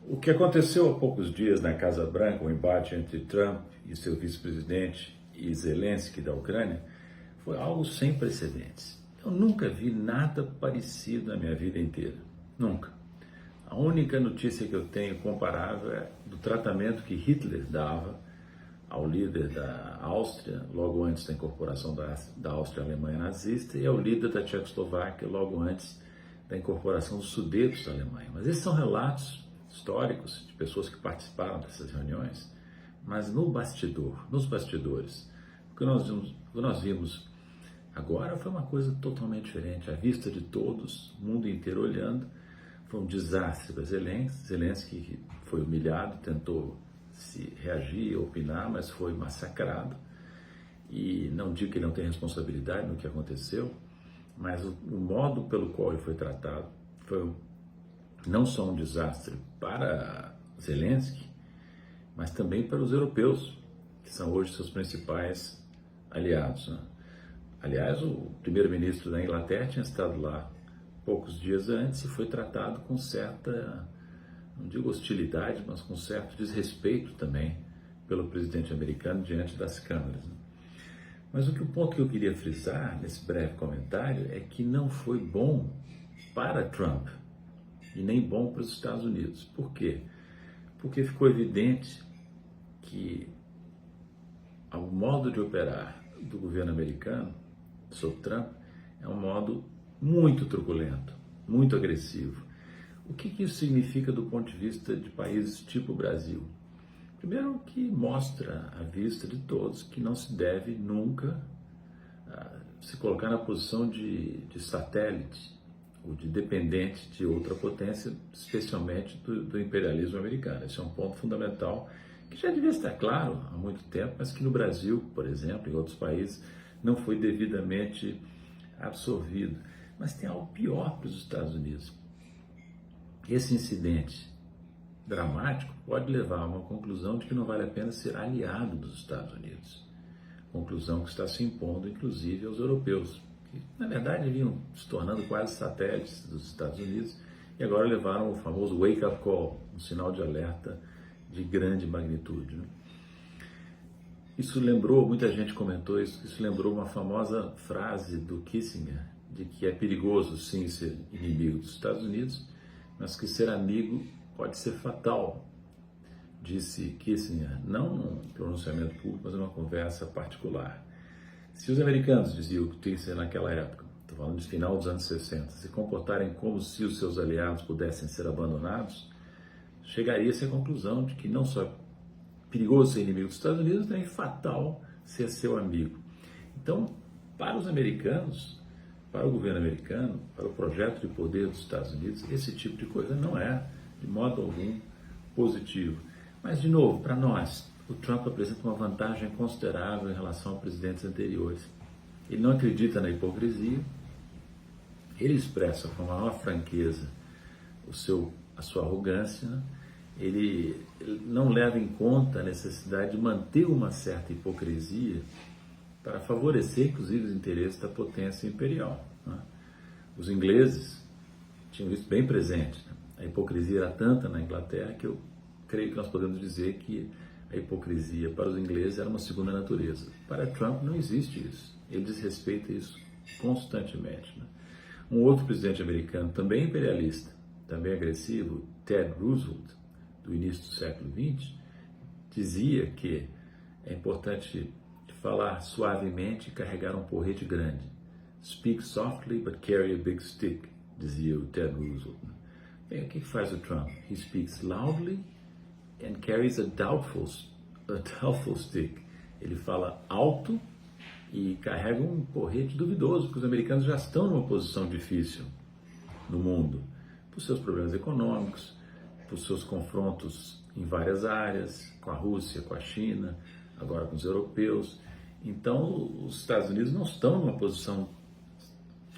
O que aconteceu há poucos dias na Casa Branca, o embate entre Trump e seu vice-presidente e Zelensky da Ucrânia, foi algo sem precedentes. Eu nunca vi nada parecido na minha vida inteira. Nunca. A única notícia que eu tenho comparável é do tratamento que Hitler dava ao líder da Áustria, logo antes da incorporação da Áustria à Alemanha nazista, e ao líder da Tchecoslováquia, logo antes da incorporação dos Sudetos da Alemanha. Mas esses são relatos históricos de pessoas que participaram dessas reuniões, mas no bastidor, nos bastidores, o que nós vimos agora foi uma coisa totalmente diferente, à vista de todos, o mundo inteiro olhando. Foi um desastre para Zelensky, que foi humilhado, tentou se reagir, opinar, mas foi massacrado. E não digo que ele não tem responsabilidade no que aconteceu, mas o modo pelo qual ele foi tratado foi não só um desastre para Zelensky, mas também para os europeus, que são hoje seus principais aliados, né? Aliás, o primeiro-ministro da Inglaterra tinha estado lá poucos dias antes e foi tratado com certa, não digo hostilidade, mas com certo desrespeito também pelo presidente americano diante das câmeras, né? Mas o ponto que eu queria frisar nesse breve comentário é que não foi bom para Trump e nem bom para os Estados Unidos. Por quê? Porque ficou evidente que o modo de operar do governo americano sob Trump é um modo muito truculento, muito agressivo. O que isso significa do ponto de vista de países tipo Brasil? Primeiro, que mostra à vista de todos que não se deve nunca se colocar na posição de satélite ou de dependente de outra potência, especialmente do imperialismo americano. Esse é um ponto fundamental que já devia estar claro há muito tempo, mas que no Brasil, por exemplo, em outros países, não foi devidamente absorvido. Mas tem algo pior para os Estados Unidos. Esse incidente dramático pode levar a uma conclusão de que não vale a pena ser aliado dos Estados Unidos. Conclusão que está se impondo, inclusive, aos europeus, que, na verdade, vinham se tornando quase satélites dos Estados Unidos e agora levaram o famoso wake-up call, um sinal de alerta de grande magnitude, né? Isso lembrou, muita gente comentou isso lembrou uma famosa frase do Kissinger, de que é perigoso, sim, ser inimigo dos Estados Unidos, mas que ser amigo pode ser fatal, disse Kissinger, não num pronunciamento público, mas numa conversa particular. Se os americanos, dizia o Kissinger naquela época, estou falando de final dos anos 60, se comportarem como se os seus aliados pudessem ser abandonados, chegaria-se à conclusão de que não só é perigoso ser inimigo dos Estados Unidos, nem fatal ser seu amigo. Então, para os americanos, para o governo americano, para o projeto de poder dos Estados Unidos, esse tipo de coisa não é, de modo algum, positivo. Mas, de novo, para nós, o Trump apresenta uma vantagem considerável em relação a presidentes anteriores. Ele não acredita na hipocrisia, ele expressa com a maior franqueza a sua arrogância, né? Ele não leva em conta a necessidade de manter uma certa hipocrisia para favorecer, inclusive, os interesses da potência imperial, né? Os ingleses tinham isso bem presente, né? A hipocrisia era tanta na Inglaterra que eu creio que nós podemos dizer que a hipocrisia para os ingleses era uma segunda natureza. Para Trump não existe isso. Ele desrespeita isso constantemente, né? Um outro presidente americano, também imperialista, também agressivo, Ted Roosevelt, do início do século XX, dizia que é importante falar suavemente e carregar um porrete grande. Speak softly but carry a big stick, dizia o Ted Roosevelt. Bem, o que faz o Trump? He speaks loudly and carries a doubtful stick. Ele fala alto e carrega um porrete duvidoso, porque os americanos já estão numa posição difícil no mundo, por seus problemas econômicos, por seus confrontos em várias áreas, com a Rússia, com a China, agora com os europeus. Então, os Estados Unidos não estão numa posição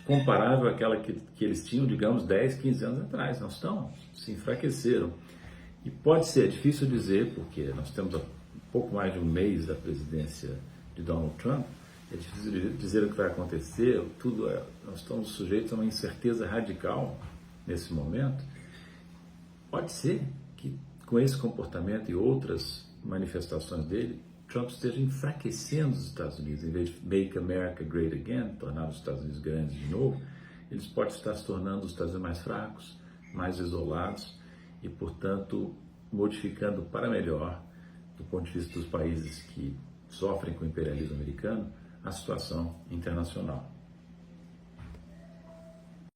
comparável àquela que eles tinham, digamos, 10, 15 anos atrás. Não estão, se enfraqueceram. E pode ser, é difícil dizer, porque nós temos um pouco mais de um mês da presidência de Donald Trump, é difícil dizer o que vai acontecer, nós estamos sujeitos a uma incerteza radical nesse momento. Pode ser que com esse comportamento e outras manifestações dele, Trump esteja enfraquecendo os Estados Unidos. Em vez de Make America Great Again, tornar os Estados Unidos grandes de novo, eles podem estar se tornando os Estados Unidos mais fracos, mais isolados e, portanto, modificando para melhor, do ponto de vista dos países que sofrem com o imperialismo americano, a situação internacional.